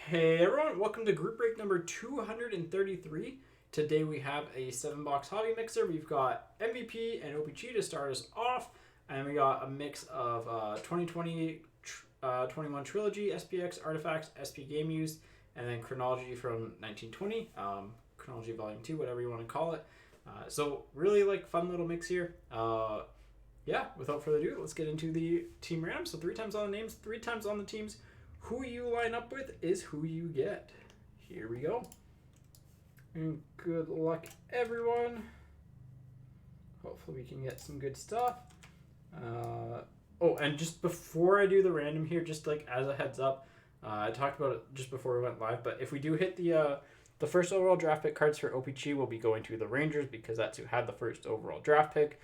Hey everyone, welcome to group break number 233. Today we have a 7-box hobby mixer. We've got MVP and OPG to start us off, and we got a mix of 2020 21 Trilogy, SPX, Artifacts, SP Game Used, and then Chronology from 1920, Chronology Volume 2, whatever you want to call it. So really fun little mix here. Yeah, without further ado, let's get into the team random. So 3 times on the names, 3 times on the teams. Who you line up with is who you get. Here we go. And good luck, everyone. Hopefully we can get some good stuff. And just before I do the random here, just as a heads up, I talked about it just before we went live, but if we do hit the first overall draft pick cards for OPG will be going to the Rangers because that's who had the first overall draft pick.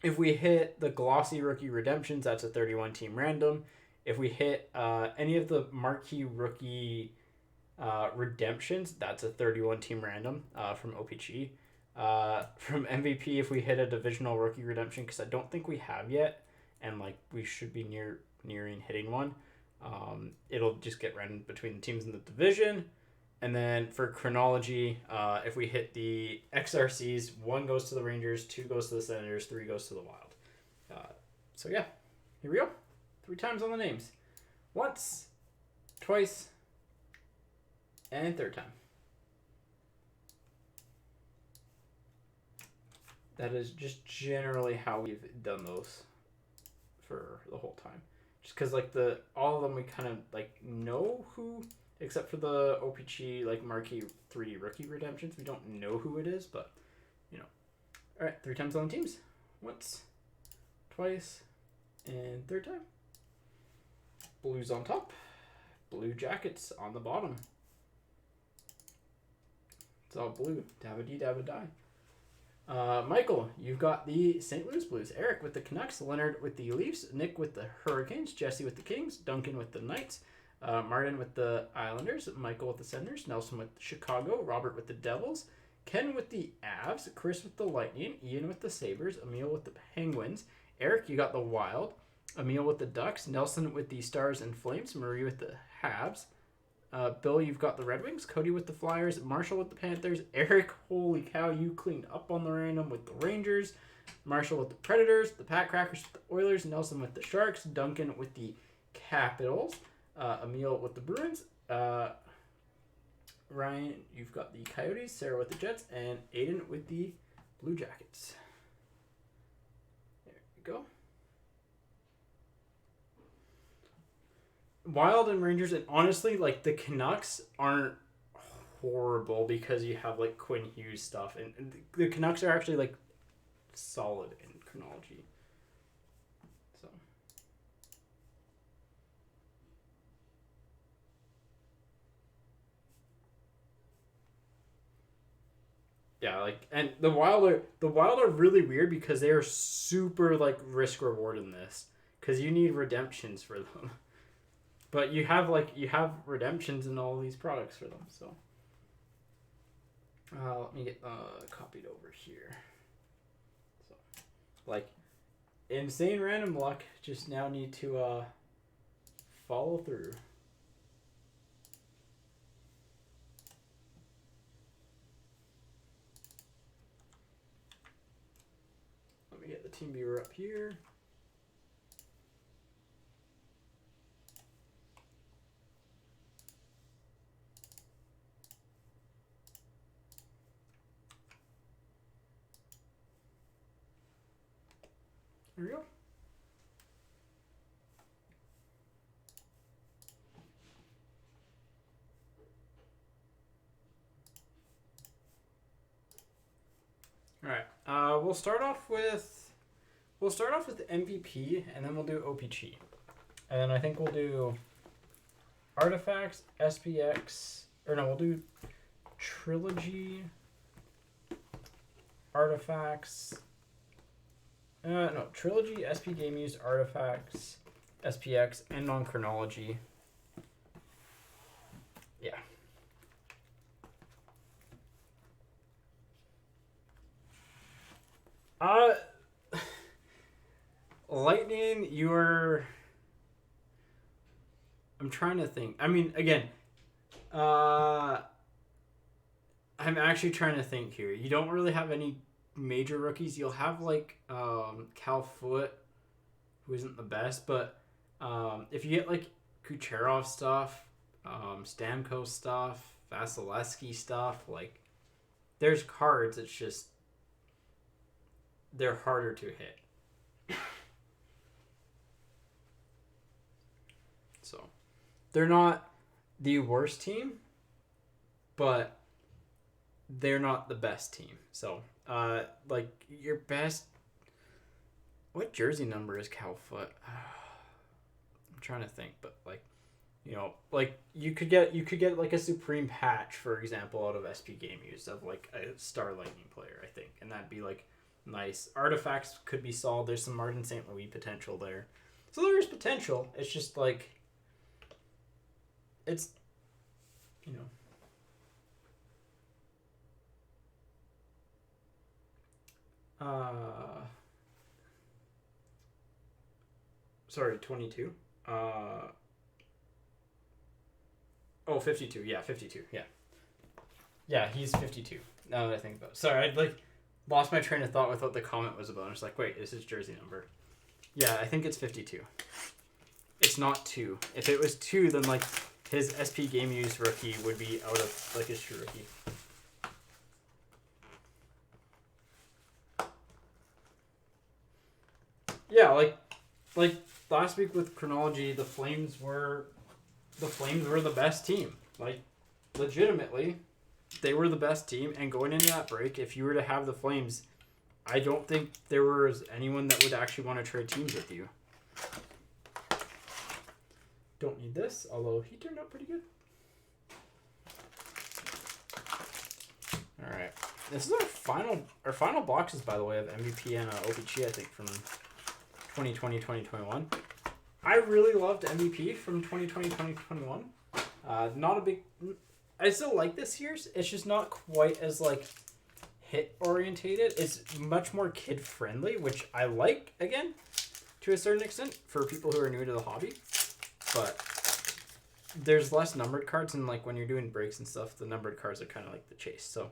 If we hit the glossy rookie redemptions, that's a 31 team random. If we hit any of the marquee rookie redemptions, that's a 31 team random from OPG. From MVP, if we hit a divisional rookie redemption, because I don't think we have yet, and we should be nearing hitting one, it'll just get random between the teams in the division. And then for Chronology, if we hit the XRCs, 1 goes to the Rangers, 2 goes to the Senators, 3 goes to the Wild. So yeah, here we go. 3 times on the names. Once, twice, and 3rd time. That is just generally how we've done those for the whole time. Just because all of them we kind of know who, except for the OPG marquee 3 rookie redemptions. We don't know who it is, but you know. All right, 3 times on the teams. Once, twice, and 3rd time. Blues on top, Blue Jackets on the bottom. It's all blue. Dabba-dee, dabba-die. Michael, you've got the St. Louis Blues. Eric with the Canucks. Leonard with the Leafs. Nick with the Hurricanes. Jesse with the Kings. Duncan with the Knights. Martin with the Islanders. Michael with the Senators. Nelson with Chicago. Robert with the Devils. Ken with the Avs. Chris with the Lightning. Ian with the Sabres. Emil with the Penguins. Eric, you got the Wild. Emil with the Ducks, Nelson with the Stars and Flames, Marie with the Habs, Bill, you've got the Red Wings, Cody with the Flyers, Marshall with the Panthers, Eric, holy cow, you cleaned up on the random with the Rangers, Marshall with the Predators, the Pat Crackers with the Oilers, Nelson with the Sharks, Duncan with the Capitals, Emil with the Bruins, Ryan, you've got the Coyotes, Sarah with the Jets, and Aiden with the Blue Jackets. There you go. Wild and Rangers, and honestly, the Canucks aren't horrible because you have Quinn Hughes stuff, and the Canucks are actually solid in Chronology. So yeah, and the Wild are really weird because they are super risk reward in this because you need redemptions for them. But you have redemptions in all these products for them, so let me get copied over here. So insane random luck, just now need to follow through. Let me get the team viewer up here. There we go. All right. We'll start off with MVP, and then we'll do OPG, and then I think we'll do Artifacts, SPX, or no, we'll do Trilogy, Artifacts. No, Trilogy, SP Game Used, Artifacts, SPX, and on Chronology. Yeah. Lightning, you're I'm trying to think. I mean, again, uh, I'm actually trying to think here. You don't really have any major rookies. You'll have like Cal Foot, who isn't the best, but if you get like Kucherov stuff, Stamkos stuff, Vasilevsky stuff, like there's cards. It's just they're harder to hit. So they're not the worst team, but they're not the best team. So like your best. What jersey number is Cal Foot? I'm trying to think, but like, like you could get like a Supreme patch, for example, out of SP Game Used of like a Star Lightning player, I think, and that'd be like nice. Artifacts could be solved. There's some Martin St. Louis potential there, so there is potential. It's just like it's sorry, 22. 52. Yeah, 52. Yeah. Yeah, he's 52. Now that I think about it. Sorry, I like lost my train of thought with what the comment was about. I was like, wait, is his jersey number? Yeah, I think it's 52. It's not 2. If it was 2, then like his SP Game Used rookie would be out of like his true rookie. Yeah, like last week with Chronology, the Flames were the best team. Like legitimately, they were the best team. And going into that break, if you were to have the Flames, I don't think there was anyone that would actually want to trade teams with you. Don't need this, although he turned out pretty good. All right, this is our final boxes, by the way, of MVP and OPG, I think, from 2020-2021. I really loved MVP from 2020-2021. Not a big... I still like this year's. It's just not quite as, like, hit-orientated. It's much more kid-friendly, which I like, again, to a certain extent, for people who are new to the hobby. But there's less numbered cards, and, like, when you're doing breaks and stuff, the numbered cards are kind of like the chase. So,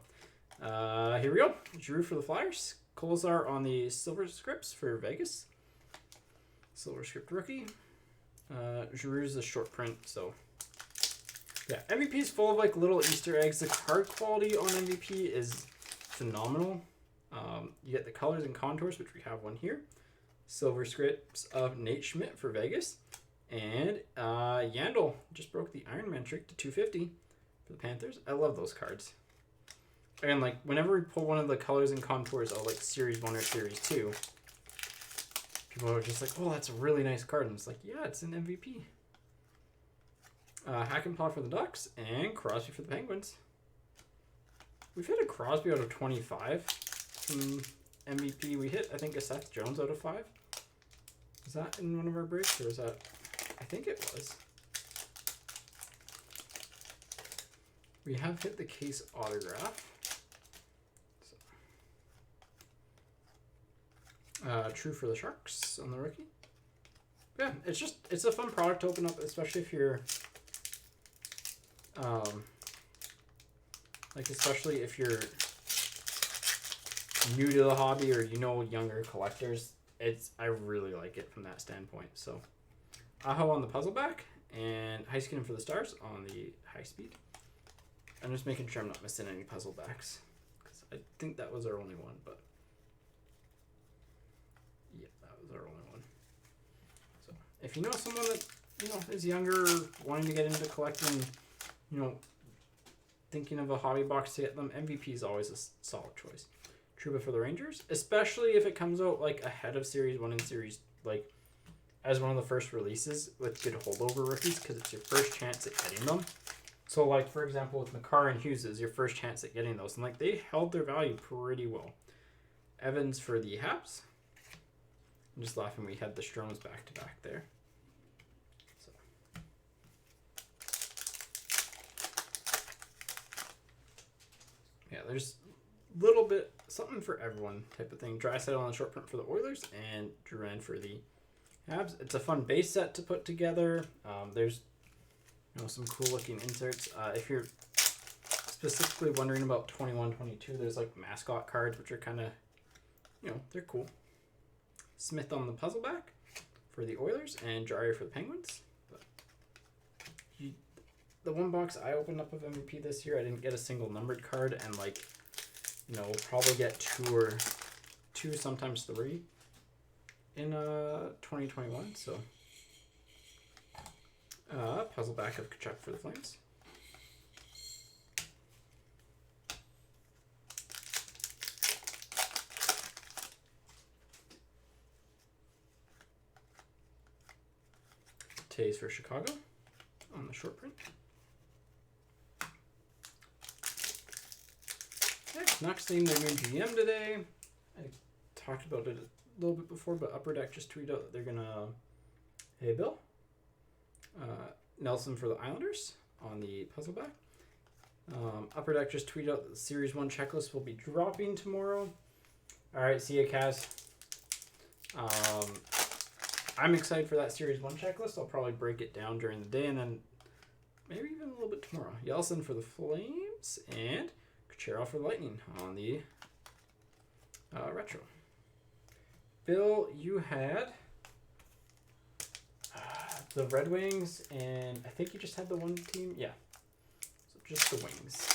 here we go. Drew for the Flyers. Kolzar on the Silver Scripts for Vegas. Silver Script rookie. Giroux's a short print, so yeah. MVP is full of like little Easter eggs. The card quality on MVP is phenomenal. You get the colors and contours, which we have one here. Silver Scripts of Nate Schmidt for Vegas. And Yandel just broke the Iron Man trick to 250 for the Panthers. I love those cards. And like whenever we pull one of the colors and contours of like Series 1 or Series 2, people are just like, oh, that's a really nice card. And it's like, yeah, it's an MVP. Hackenpah for the Ducks and Crosby for the Penguins. We've hit a Crosby out of 25 from MVP. We hit, I think, a Seth Jones out of 5. Was that in one of our breaks, or was that... I think it was. We have hit the case autograph. True for the Sharks on the rookie. Yeah, it's a fun product to open up, especially if you're especially if you're new to the hobby or younger collectors. I really like it from that standpoint. So Aho on the puzzle back and Heiskanen for the Stars on the high speed. I'm just making sure I'm not missing any puzzle backs because I think that was our only one, but yeah, that was our only one. So if you know someone that is younger, wanting to get into collecting, thinking of a hobby box to get them, MVP is always a solid choice. Trouba for the Rangers, especially if it comes out like ahead of Series 1 and Series, like as one of the first releases with good holdover rookies, because it's your first chance at getting them. So like for example with Makar and Hughes is your first chance at getting those, and like they held their value pretty well. Evans for the Habs. I'm just laughing we had the Stromes back to back there. So yeah, there's a little bit something for everyone type of thing. Draisaitl on the short print for the Oilers and Duran for the Habs. It's a fun base set to put together. There's You know, some cool looking inserts. If you're specifically wondering about 21-22, there's like mascot cards, which are kind of, you know, they're cool. Smith on the puzzle back for the Oilers and Jari for the Penguins. But the one box I opened up of MVP this year, I didn't get a single numbered card, and like, you know, we'll probably get two, sometimes three in 2021. So puzzle back of Kachuk for the Flames. Tays for Chicago on the short print. Canucks named their new GM today. I talked about it a little bit before, but Upper Deck just tweeted out that they're gonna, hey Bill, Nelson for the Islanders on the puzzle back. Upper Deck just tweeted out that the Series 1 checklist will be dropping tomorrow. All right, see ya, Kaz. I'm excited for that Series 1 checklist. I'll probably break it down during the day and then maybe even a little bit tomorrow. Yeltsin for the Flames and Kucherov for the Lightning on the retro. Bill, you had the Red Wings, and I think you just had the one team. Yeah, so just the Wings.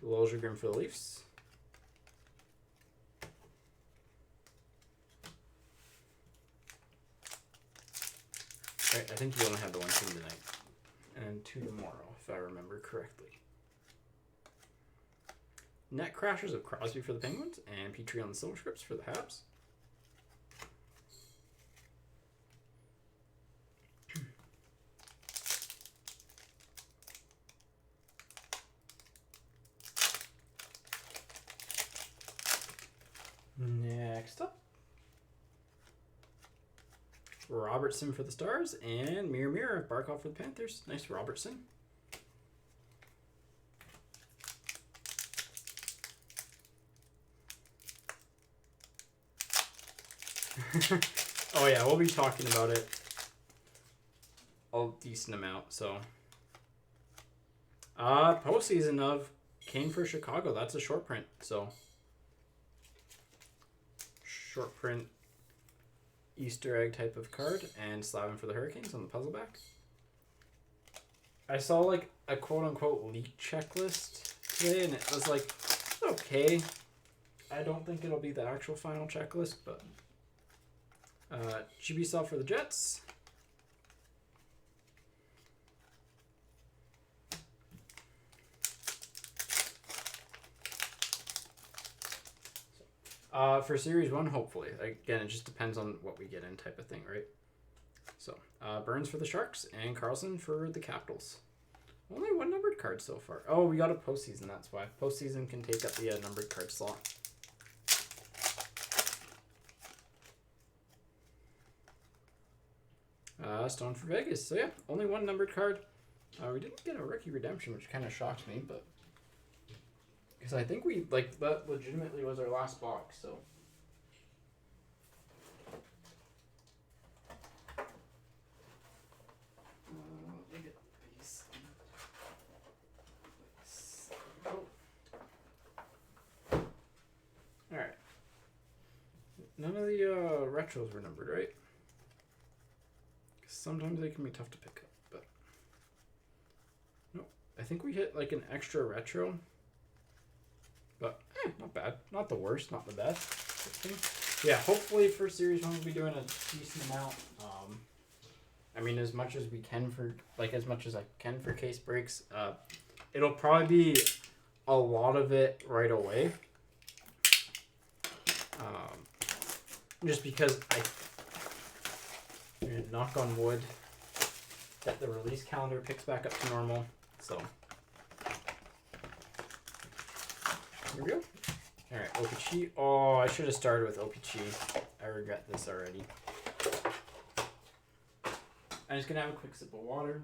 Loljegren for the Leafs. Right, I think you only had the one team tonight. And two tomorrow, if I remember correctly. Net Crashers of Crosby for the Penguins, and Petrie on the Silver Scripts for the Habs. Next up, Robertson for the Stars, and Mirror Mirror of Barkov for the Panthers. Nice Robertson. Oh yeah, we'll be talking about it a decent amount. So, postseason of Kane for Chicago. That's a short print. So, short print Easter egg type of card, and Slavin for the Hurricanes on the puzzle back. I saw like a quote unquote leak checklist today, and it was like, okay. I don't think it'll be the actual final checklist, but Chibi for the Jets. For Series 1, hopefully. Again, it just depends on what we get in type of thing, right? So, Burns for the Sharks and Carlson for the Capitals. Only one numbered card so far. Oh, we got a postseason, that's why. Postseason can take up the numbered card slot. Stone for Vegas. So yeah, only one numbered card. We didn't get a rookie redemption, which kind of shocked me, but because I think we that legitimately was our last box. So let me get these. All right. None of the retros were numbered, right? Sometimes they can be tough to pick up, but no, I think we hit like an extra retro, but not bad, not the worst, not the best. Yeah, hopefully for Series 1 we'll be doing a decent amount. I mean, as much as we can for as much as I can for case breaks. It'll probably be a lot of it right away, just because knock on wood that the release calendar picks back up to normal. So here we go. All right, OPG. Oh, I should have started with OPG. I regret this already. I'm just gonna have a quick sip of water.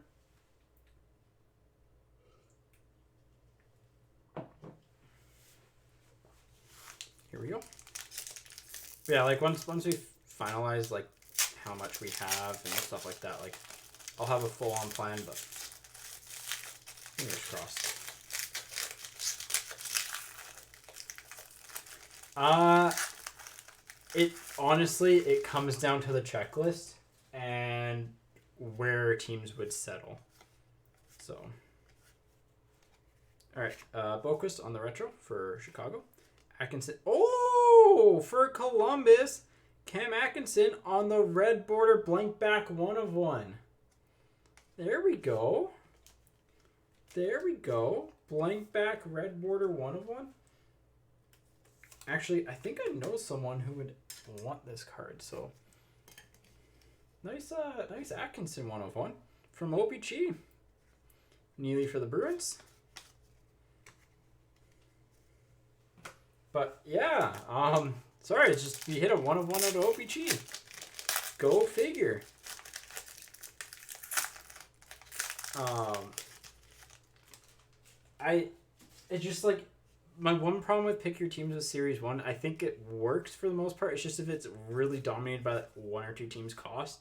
Here we go. Yeah, like once we finalize like how much we have and stuff like that. Like I'll have a full-on plan, but fingers crossed. It honestly, it comes down to the checklist and where teams would settle. So, all right, Boquist on the retro for Chicago. Atkinson. Oh, for Columbus, Cam Atkinson on the red border blank back 1/1. There we go. There we go. Blank back red border 1/1. Actually, I think I know someone who would want this card. So nice Atkinson 1/1 from OPG. Neely for the Bruins. But yeah, sorry, it's just we hit a 1/1 out of OPG. Go figure. It's just like my one problem with pick your teams with Series 1, I think it works for the most part. It's just if it's really dominated by one or two teams' cost,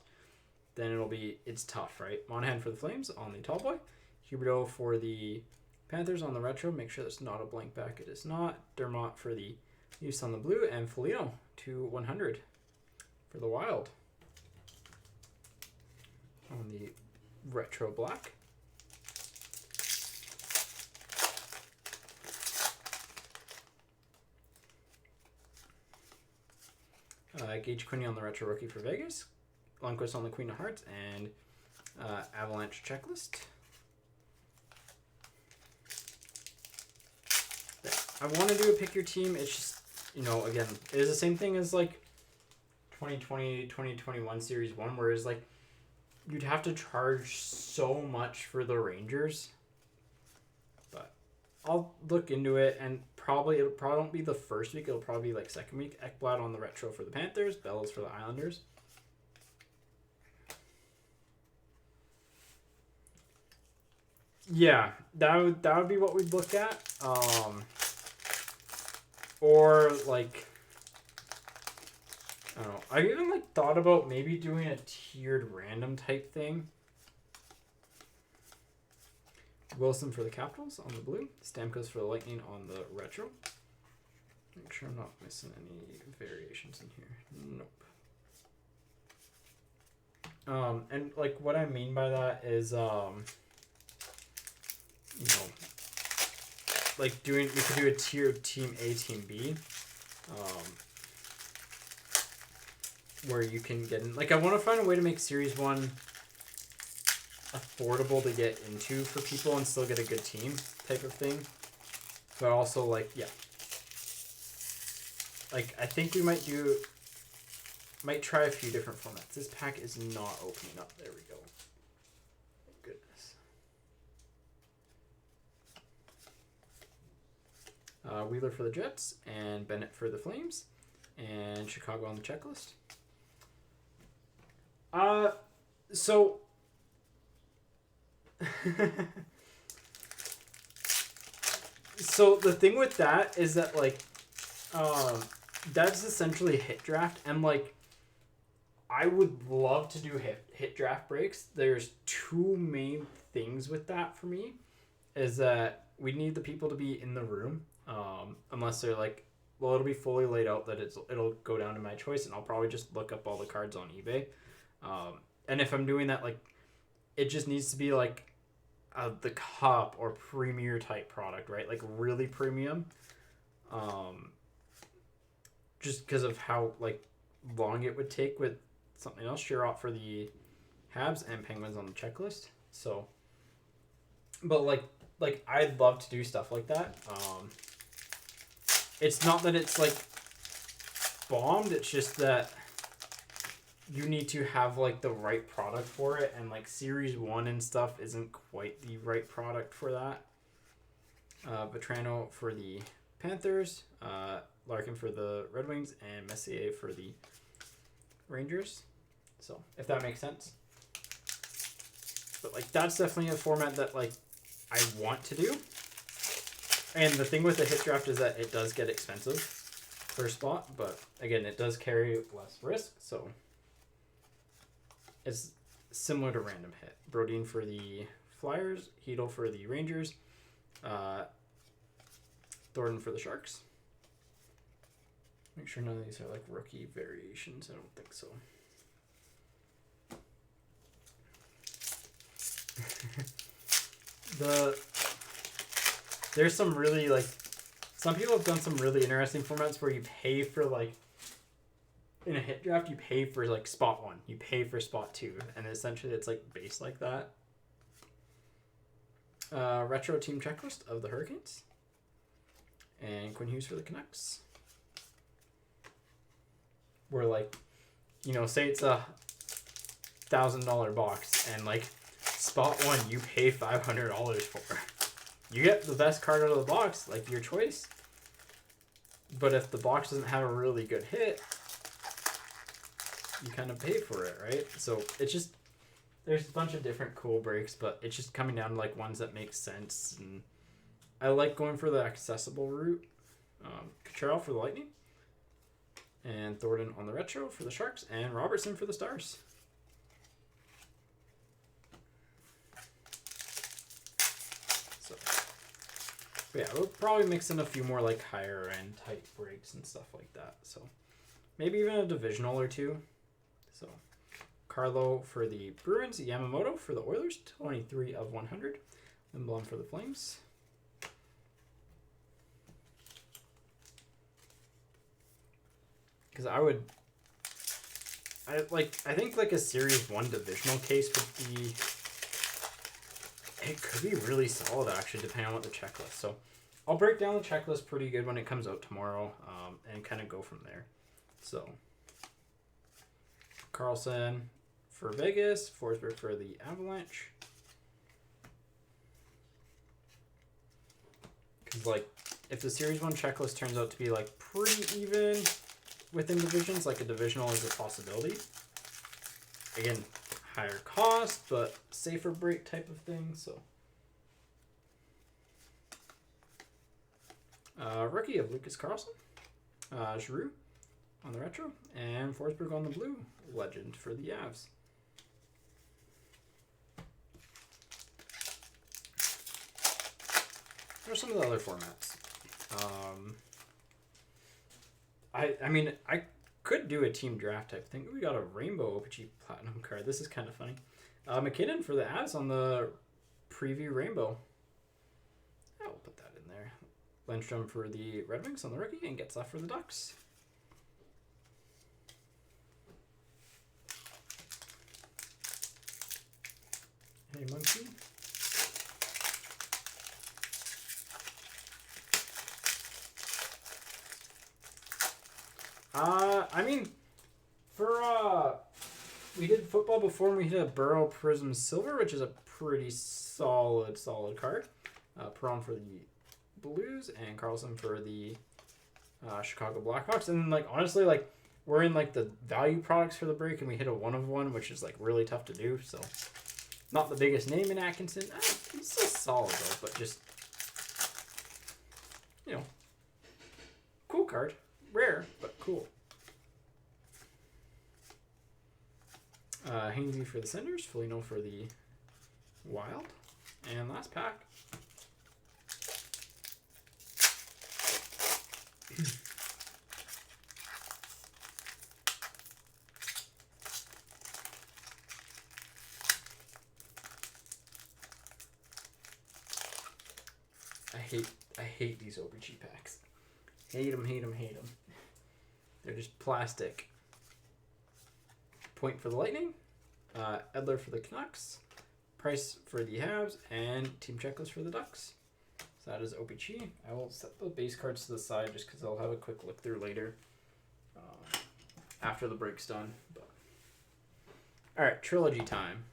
then it's tough, right? Monahan for the Flames on the tall boy. Huberdeau for the Panthers on the retro. Make sure that's not a blank back. It is not. Dermott for the Leafs on the blue. And Foligno to 100 for the Wild on the retro black. Gage Quinney on the retro rookie for Vegas. Lundqvist on the Queen of Hearts. And Avalanche checklist. I want to do a pick your team. It's just, again, it is the same thing as like 2020, 2021 Series 1, whereas like you'd have to charge so much for the Rangers. But I'll look into it, and it'll probably won't be the first week. It'll probably be like second week. Ekblad on the retro for the Panthers. Bellows for the Islanders. Yeah, that would be what we'd look at. Or like, I don't know. I even like thought about maybe doing a tiered random type thing. Wilson for the Capitals on the blue. Stamkos for the Lightning on the retro. Make sure I'm not missing any variations in here. Nope. And like what I mean by that is, like we could do a tier of Team A, Team B, where you can get in. Like, I want to find a way to make Series 1 affordable to get into for people and still get a good team type of thing. But also, like, yeah. Like, I think we might try a few different formats. This pack is not opening up. There we go. Goodness. Wheeler for the Jets, and Bennett for the Flames, and Chicago on the checklist. So so the thing with that is that like that's essentially a hit draft, and like I would love to do hit draft breaks. There's two main things with that for me is that we need the people to be in the room, unless they're like, well, it'll be fully laid out that it'll go down to my choice, and I'll probably just look up all the cards on eBay. And if I'm doing that, like, it just needs to be like the cup or premier type product, right? Like really premium. Just because of how like long it would take with something else. Sherratt for the Habs and Penguins on the checklist. So, but like I'd love to do stuff like that. It's not that it's like bombed. It's just that you need to have like the right product for it, and like Series 1 and stuff isn't quite the right product for that. Vetrano for the Panthers, Larkin for the Red Wings, and Messier for the Rangers. So if that makes sense. But like that's definitely a format that like I want to do. And the thing with the hit draft is that it does get expensive. first spot, but again, it does carry less risk, so it's similar to random hit. Brodeen for the Flyers, Heedle for the Rangers, Thornton for the Sharks. Make sure none of these are like rookie variations. I don't think so. There's some really like, some people have done some really interesting formats where you pay for like, in a hit draft you pay for like spot 1, you pay for spot 2, and essentially it's like based like that. Retro team checklist of the Hurricanes, and Quinn Hughes for the Canucks. Where like, you know, say it's $1,000 box, and like spot 1 you pay $500 for. You get the best card out of the box, like your choice. But if the box doesn't have a really good hit, you kind of pay for it, right? So it's just, there's a bunch of different cool breaks, but it's just coming down to like ones that make sense. And I like going for the accessible route. Cottrell for the Lightning, and Thornton on the retro for the Sharks, and Robertson for the Stars. So yeah, we'll probably mix in a few more like higher end type breaks and stuff like that. So maybe even a divisional or two. So Carlo for the Bruins, Yamamoto for the Oilers, 23 of 100. Lindblom for the Flames. Because I think like a Series 1 divisional case would be, it could be really solid actually, depending on what the checklist. So I'll break down the checklist pretty good when it comes out tomorrow, and kind of go from there. So Carlson for Vegas, Forsberg for the Avalanche. Because like, if the Series 1 checklist turns out to be like pretty even within divisions, like a divisional is a possibility. Again, higher cost, but safer break type of thing. So, rookie of Lucas Carlson, Giroux on the retro, and Forsberg on the blue. Legend for the Avs. What are some of the other formats? I mean, I could do a team draft type thing. We got a rainbow OPG Platinum card. This is kind of funny. McKinnon for the Avs on the preview rainbow. I'll put that in there. Lindstrom for the Red Wings on the rookie, and Getzlaf for the Ducks. Hey, monkey. I mean, for, we did football before, and we hit a Burrow Prism Silver, which is a pretty solid card. Perron for the Blues, and Carlson for the Chicago Blackhawks. And like, honestly, like, we're in like the value products for the break, and we hit a 1 of 1, which is like really tough to do. So not the biggest name in Atkinson. He's still solid though, but just, you know, cool card. Rare, but cool. Hainsey for the Senders, Foligno for the Wild, and last pack. I hate these OPG packs. Hate them. They're just plastic. Point for the Lightning, Edler for the Canucks, Price for the Habs, and Team Checklist for the Ducks. So that is OPG. I will set the base cards to the side just because I'll have a quick look through later after the break's done. But all right, Trilogy time.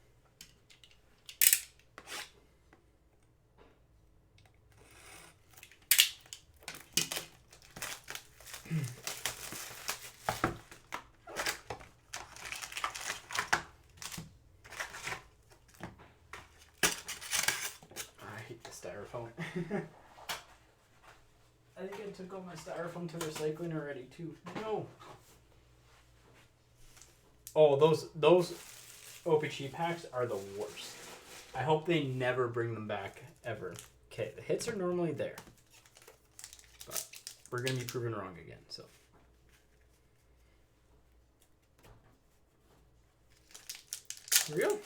I hate the styrofoam. I think I took all my styrofoam to recycling already too. No. Oh, those OPG packs are the worst. I hope they never bring them back ever. Okay, the hits are normally there, but we're gonna be proven wrong again. So. Here we go.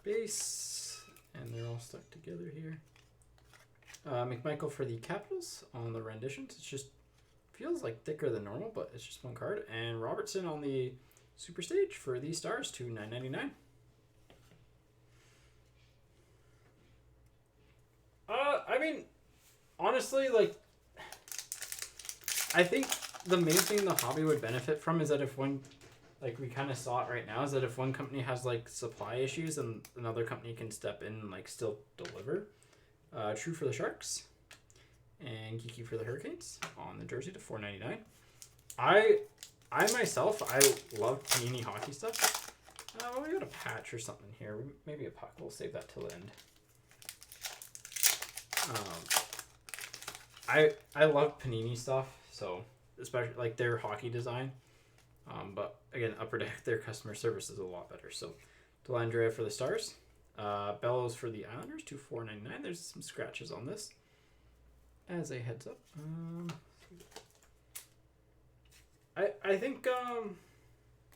Base, and they're all stuck together here. McMichael for the Capitals on the renditions. It's just feels like thicker than normal, but it's just one card. And Robertson on the Super Stage for the Stars to $9.99. I mean, honestly, like, I think the main thing the hobby would benefit from is that if one, like we kind of saw it right now, is that if one company has like supply issues and another company can step in and like still deliver. True for the Sharks and Kiki for the Hurricanes on the jersey to $4.99. I myself, I love Panini hockey stuff. We got a patch or something here. Maybe a puck. We'll save that till the end. I love Panini stuff, so especially like their hockey design. But again, Upper Deck, their customer service is a lot better. So Delandrea for the Stars. Bellows for the Islanders to $4.99. There's some scratches on this. As a heads up. I think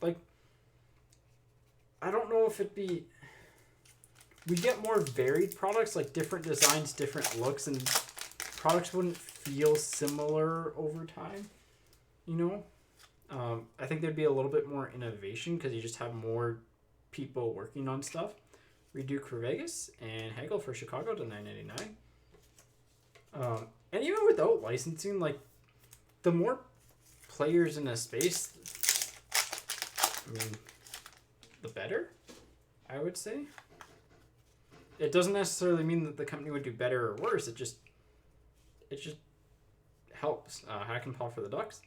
like I don't know if it'd be we get more varied products, like different designs, different looks, and products wouldn't feel similar over time, you know? I think there'd be a little bit more innovation because you just have more people working on stuff. Reduke for Vegas and Hagel for Chicago to $9.99. And even without licensing, like the more players in a space, I mean, the better, I would say. It doesn't necessarily mean that the company would do better or worse. It just helps. Hackenpah for the Ducks.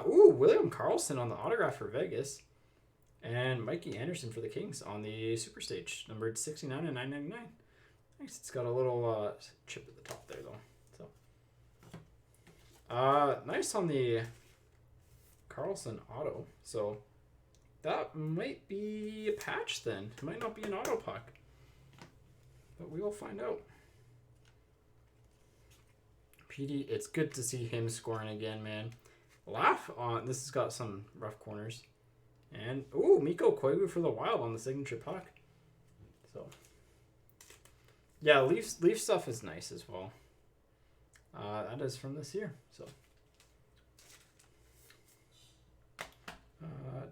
William Karlsson on the autograph for Vegas. And Mikey Anderson for the Kings on the Super Stage, numbered 69 and $9.99. Nice. It's got a little chip at the top there, though. So, nice on the Karlsson auto. So, that might be a patch then. It might not be an auto puck. But we will find out. PD, it's good to see him scoring again, man. Laugh on. This has got some rough corners. And, Mikko Koivu for the Wild on the signature puck. So, yeah, Leaf stuff is nice as well. That is from this year. So,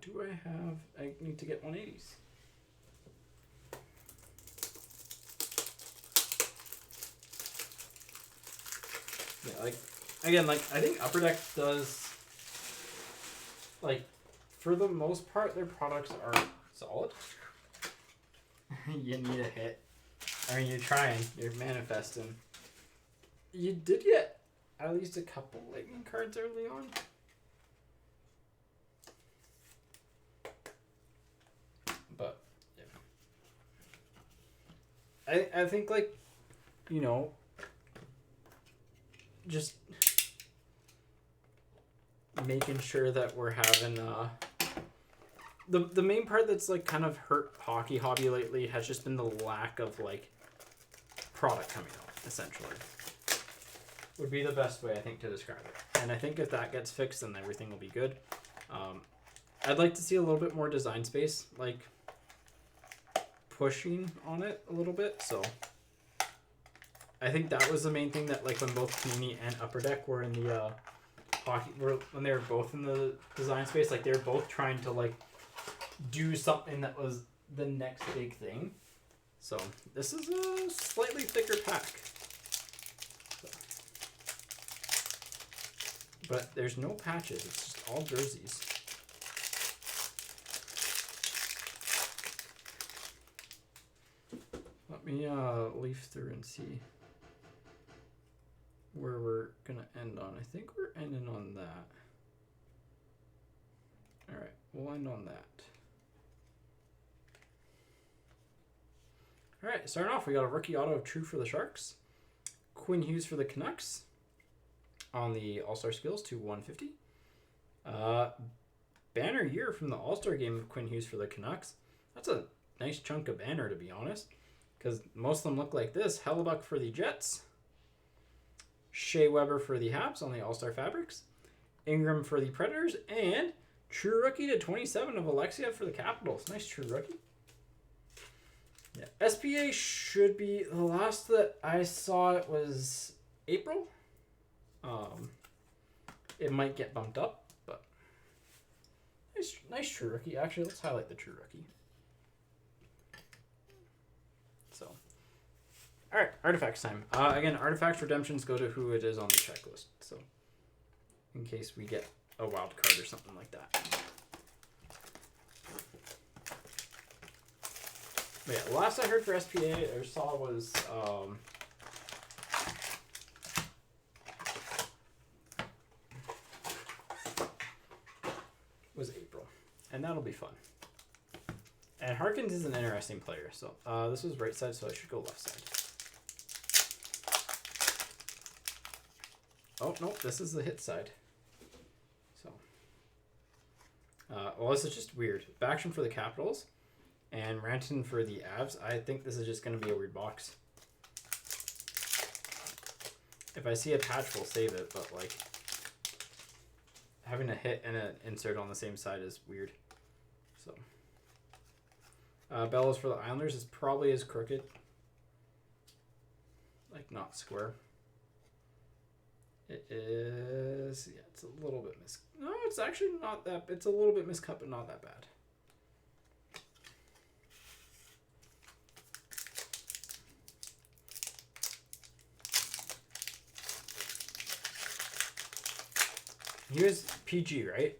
do I have... I need to get 180s. Yeah, like, again, like, I think Upper Deck does, like, for the most part, their products are solid. You need a hit. I mean, you're trying. You're manifesting. You did get at least a couple lightning cards early on. But, yeah. I think, like, you know, just making sure that we're having the main part that's like kind of hurt hockey hobby lately has just been the lack of like product coming out, essentially. Would be the best way I think to describe it. And I think if that gets fixed, then everything will be good. I'd like to see a little bit more design space, like pushing on it a little bit. So I think that was the main thing that like when both Panini and Upper Deck were in the hockey, when they were both in the design space, like they were both trying to like do something that was the next big thing. So this is a slightly thicker pack. So. But there's no patches, it's just all jerseys. Let me leaf through and see where we're gonna end on. I think we're ending on that. Alright, we'll end on that. All right, starting off, we got a rookie auto of True for the Sharks. Quinn Hughes for the Canucks on the All-Star Skills to 150. Banner year from the All-Star game of Quinn Hughes for the Canucks. That's a nice chunk of banner, to be honest, because most of them look like this. Hellebuck for the Jets. Shea Weber for the Habs on the All-Star Fabrics. Ingram for the Predators. And true rookie to 27 of Alexiev for the Capitals. Nice true rookie. Yeah. SPA should be, the last that I saw it was April. It might get bumped up, but nice true rookie. Actually, let's highlight the true rookie. So, all right, artifacts time. Again, artifacts redemptions go to who it is on the checklist. So, in case we get a wild card or something like that. But yeah, the last I heard for SPA or saw was April, and that'll be fun. And Harkins is an interesting player. So this was right side, so I should go left side. Oh, no, this is the hit side. So, well, this is just weird. Backstrom for the Capitals and Ranton for the Avs. I think this is just going to be a weird box. If I see a patch, we'll save it, but like having a hit and an insert on the same side is weird. So, Bellows for the Islanders is probably as crooked, like not square. It is, yeah, it's a little bit no, it's actually not that, it's a little bit miscut, but not that bad. He was PG, right?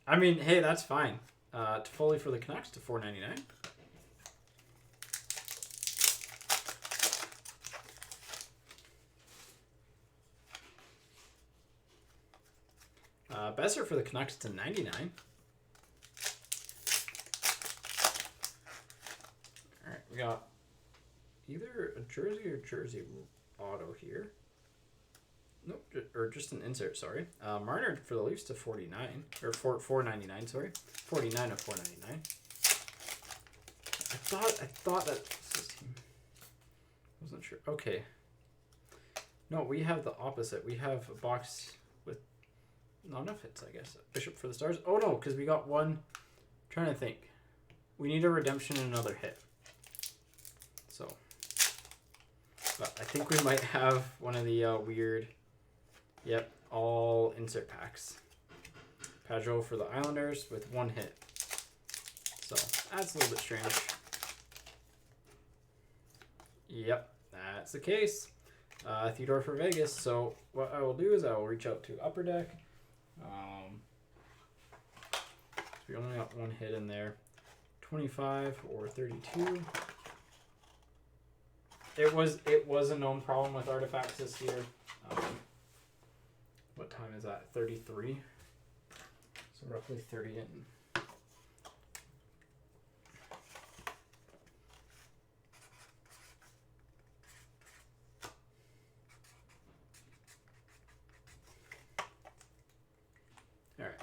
I mean, hey, that's fine. Toffoli for the Canucks to $4.99. Besser for the Canucks to $99. All right, we got either a jersey or jersey auto here. Nope, or just an insert, sorry. Marner for the Leafs to 49, or $4.99, sorry. 49 of $4.99. I thought that was his team. Wasn't sure. Okay. No, we have the opposite. We have a box with not enough hits, I guess. Bishop for the Stars. Oh no, because we got one. I'm trying to think. We need a redemption and another hit. So, but I think we might have one of the weird. Yep, all insert packs. Pajot for the Islanders with one hit. So, that's a little bit strange. Yep, that's the case. Theodore for Vegas. So, what I will do is I will reach out to Upper Deck. We only got one hit in there. 25 or 32. It was a known problem with artifacts this year. What time is that? 33. So roughly 30 in. All right.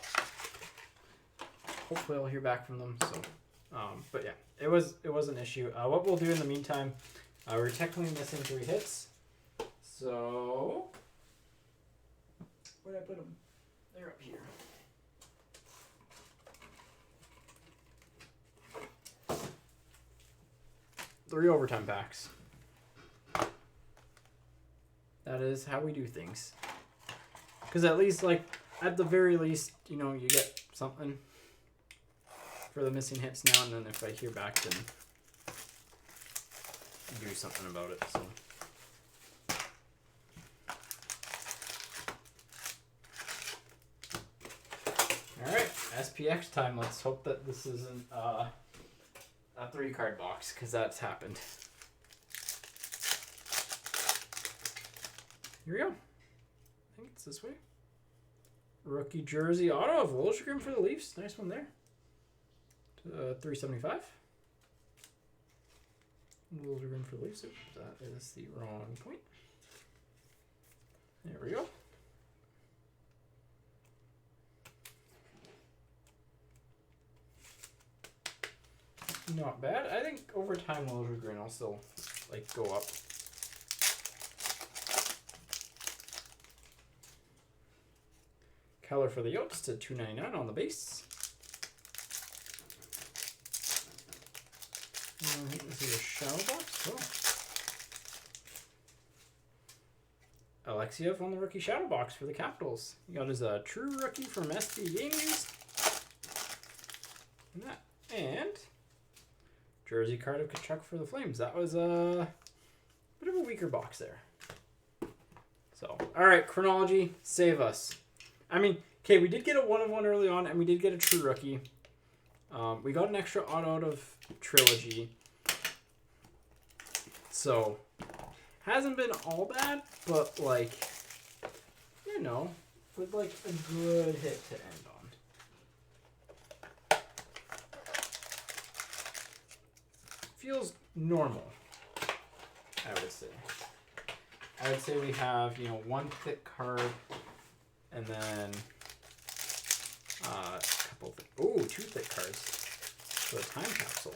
Hopefully I'll hear back from them. So, but yeah, it was an issue. What we'll do in the meantime, we're technically missing 3 hits. So, where'd I put them? They're up here. Three overtime packs. That is how we do things. Because at least, like, at the very least, you know, you get something for the missing hits now, and then if I hear back, then do something about it. So. All right, SPX time. Let's hope that this isn't a 3-card box, because that's happened. Here we go. I think it's this way. Rookie jersey auto of Liljegren for the Leafs. Nice one there. 375. Liljegren for the Leafs. That is the wrong point. There we go. Not bad. I think over time Liljegren will still like go up. Keller for the Yotes to 299 on the base. I think this is a shadow box. Oh. Alexiev on the rookie shadow box for the Capitals. He got his true rookie from SP Games. And jersey card of Kachuk for the Flames. That was a bit of a weaker box there. So, all right, Chronology, save us. I mean, okay, we did get a 1-of-1 early on, and we did get a true rookie. We got an extra auto out of Trilogy. So, hasn't been all bad, but, like, you know, with, like, a good hit to end on. Feels normal, I would say. I would say we have, you know, one thick card, and then a couple of, two thick cards for a time capsule.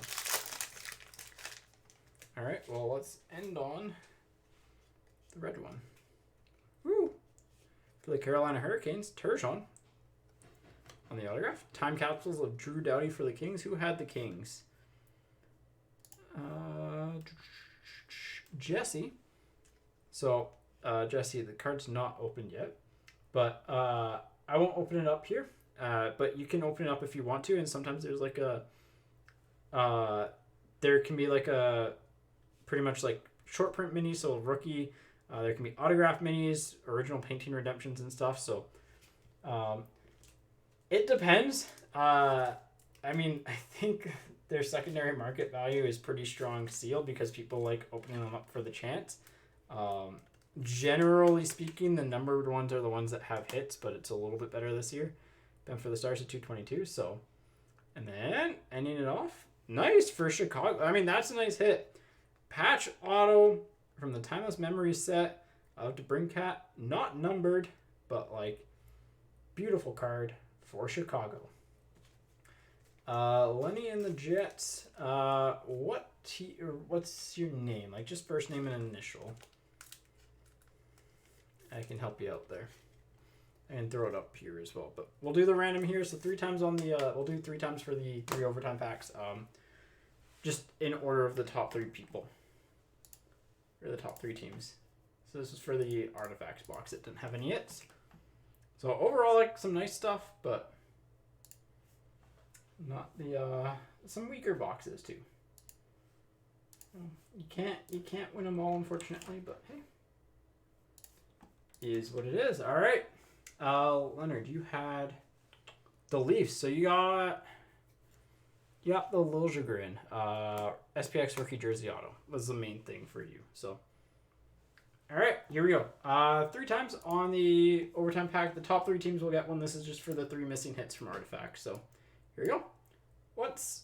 All right, well, let's end on the red one. Woo! For the Carolina Hurricanes, Turgeon on the autograph. Time capsules of Drew Doughty for the Kings. Who had the Kings? Jesse. So, Jesse, the card's not opened yet, but I won't open it up here. But you can open it up if you want to, and sometimes there's like a, there can be like a, pretty much like short print minis, so rookie. There can be autograph minis, original painting redemptions and stuff. So, it depends. I mean, I think their secondary market value is pretty strong sealed because people like opening them up for the chance. Generally speaking, the numbered ones are the ones that have hits, but it's a little bit better this year. Been for the Stars at 222. So, and then ending it off, nice for Chicago. I mean, that's a nice hit. Patch auto from the Timeless Memories set of DeBrincat, not numbered, but like beautiful card for Chicago. Lenny and the Jets. What's your name? Like just first name and initial. I can help you out there. And throw it up here as well. But we'll do the random here. So 3 times on the we'll do 3 times for the 3 overtime packs. Just in order of the top 3 people. Or the top 3 teams. So this is for the artifacts box. It didn't have any hits. So overall, like some nice stuff, but not the some weaker boxes too. You can't win them all, unfortunately, but hey, is what it is. All right, Leonard, you had the Leafs, so you got the Liljegren SPX rookie jersey auto was the main thing for you. So, all right, here we go. 3 times on the overtime pack. The top 3 teams will get one. This is just for the 3 missing hits from artifacts. So, here we go. Once,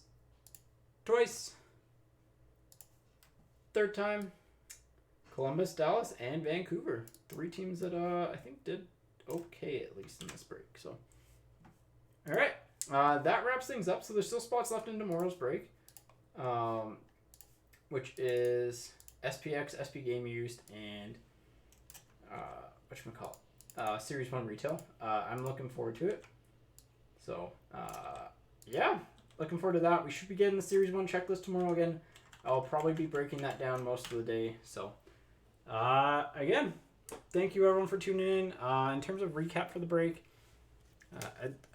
twice, 3rd time. Columbus, Dallas, and Vancouver. 3 teams that I think did okay at least in this break. So, all right. That wraps things up. So there's still spots left in tomorrow's break, which is SPX, SP Game Used, and whatchamacallit, Series 1 Retail. I'm looking forward to it. So, yeah, looking forward to that. We should be getting the Series 1 checklist tomorrow again. I'll probably be breaking that down most of the day. So, again, thank you everyone for tuning in. In terms of recap for the break,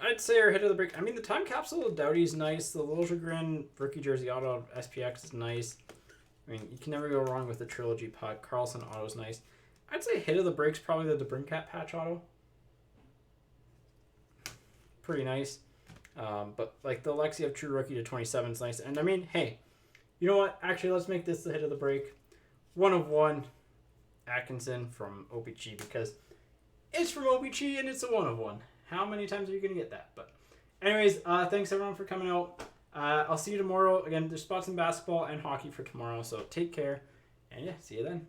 I'd say our hit of the break. I mean, the time capsule of Doughty is nice. The Liljegren rookie jersey auto of SPX is nice. I mean, you can never go wrong with the Trilogy puck. Carlson auto is nice. I'd say hit of the break's probably the DeBrincat patch auto. Pretty nice. But like the Alexiev true rookie to 27 is nice. And I mean, hey, you know what? Actually, let's make this the hit of the break. 1-of-1 Atkinson from OPG because it's from OPG and it's a 1-of-1. How many times are you going to get that? But anyways, thanks everyone for coming out. I'll see you tomorrow. Again, there's spots in basketball and hockey for tomorrow, so take care. And yeah, see you then.